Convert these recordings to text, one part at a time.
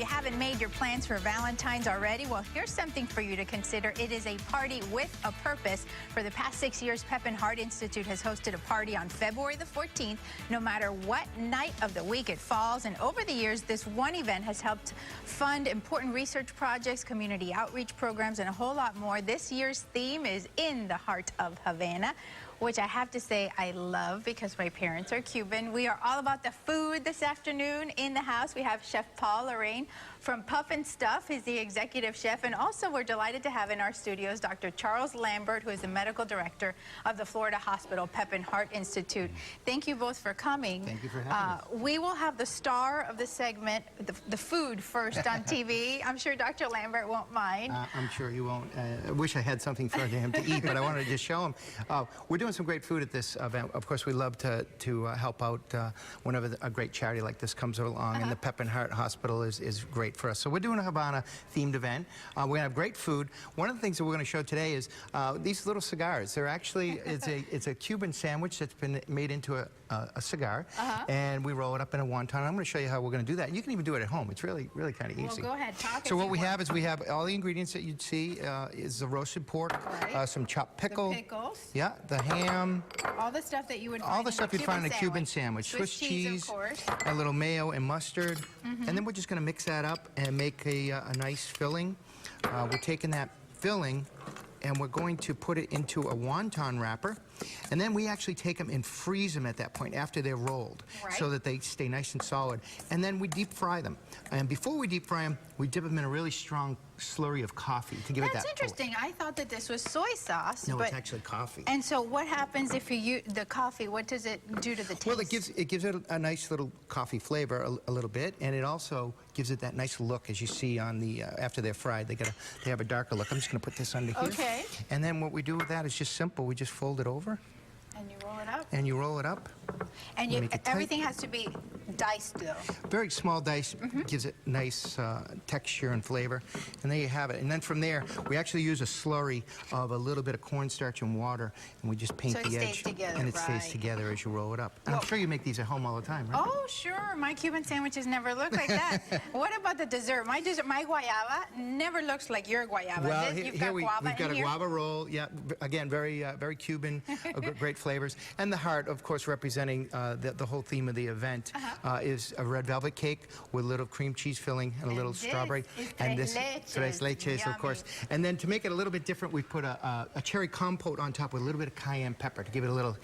you haven't made your plans for Valentine's already, well, here's something for you to consider. It is a party with a purpose. For the past 6 years, Pepin Heart Institute has hosted a party on February the 14th, no matter what night of the week it falls. And over the years, this one event has helped fund important research projects, community outreach programs, and a whole lot more. This year's theme is In the Heart of Havana, which I have to say I love because my parents are Cuban. We are all about the food this afternoon in the house. We have Chef Paul Lorraine from Puff and Stuff. He's the executive chef. And also we're delighted to have in our studios Dr. Charles Lambert, who is the medical director of the Florida Hospital Pepin Heart Institute. Thank you both for coming. Thank you for having us. We will have the star of the segment, the food first on TV. I'm sure Dr. Lambert won't mind. I'm sure you won't. I wish I had something for him to eat, but I wanted to just show him. We're doing some great food at this event. Of course, we love to help out whenever a great charity like this comes along, and the Pepin Heart Hospital is great for us. So we're doing a Havana-themed event. We're going to have great food. One of the things that we're going to show today is these little cigars. They're actually, it's a Cuban sandwich that's been made into a cigar, and we roll it up in a wonton. I'm going to show you how we're going to do that. You can even do it at home. It's really kind of easy. Well, go ahead, talk. So what we have is we have all the ingredients that you'd see is the roasted pork, some chopped pickle, the pickles, the ham, all the stuff that you would find all the stuff you'd find in a Cuban sandwich, Swiss cheese, of course, a little mayo and mustard, and then we're just going to mix that up and make a nice filling. We're taking that filling and we're going to put it into a wonton wrapper, and then we actually take them and freeze them at that point after they're rolled, so that they stay nice and solid. And then we deep fry them. And before we deep fry them, we dip them in a really strong slurry of coffee to give it that. That's interesting. I thought that this was soy sauce. No, it's actually coffee. And so what happens if you use the coffee? What does it do to the taste? Well, it gives it a nice little coffee flavor a little bit, and it also gives it that nice look, as you see on the after they're fried. They have a darker look. I'm just going to put this under here. Okay. And then what we do with that is just simple. We just fold it over. And you roll it up. And you roll it up. And everything has to be diced, though. Very small dice gives it nice texture and flavor. And there you have it. And then from there, we actually use a slurry of a little bit of cornstarch and water, and we just paint the edge. So it stays together, and it stays together as you roll it up. And I'm sure you make these at home all the time, right? Oh, sure. My Cuban sandwiches never look like that. What about the dessert? My guayaba never looks like your guayaba. Well, we've got a guava roll. Yeah, again, very Cuban, great flavors. And the heart, of course, representing the whole theme of the event is a red velvet cake with a little cream cheese filling and a little strawberry. And this tres leches, of course. And then to make it a little bit different, we put a cherry compote on top with a little bit of cayenne pepper to give it a little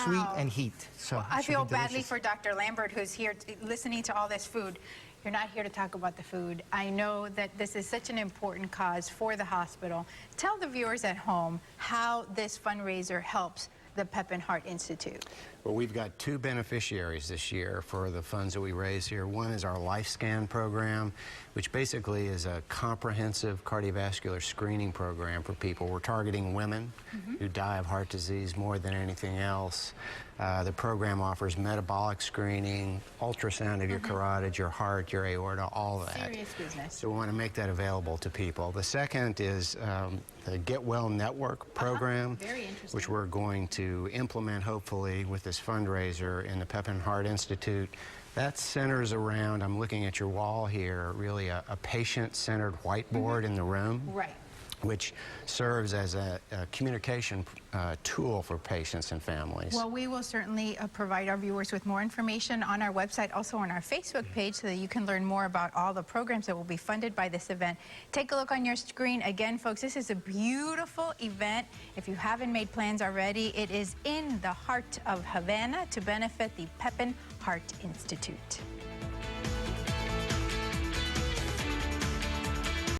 sweet and heat. So well, I feel badly for Dr. Lambert, who's here listening to all this food. You're not here to talk about the food. I know that this is such an important cause for the hospital. Tell the viewers at home how this fundraiser helps the Pepin Heart Institute. Well, we've got two beneficiaries this year for the funds that we raise here. One is our LifeScan program, which basically is a comprehensive cardiovascular screening program for people. We're targeting women who die of heart disease more than anything else. The program offers metabolic screening, ultrasound of your carotid, your heart, your aorta, all that. Serious business. So we want to make that available to people. The second is the Get Well Network program, which we're going to implement hopefully with this fundraiser in the Pepin Heart Institute. That centers around, I'm looking at your wall here, really a patient-centered whiteboard in the room. Which serves as a communication tool for patients and families. Well, we will certainly provide our viewers with more information on our website, also on our Facebook page, so that you can learn more about all the programs that will be funded by this event. Take a look on your screen. Again, folks, this is a beautiful event. If you haven't made plans already, it is in the heart of Havana to benefit the Pepin Heart Institute.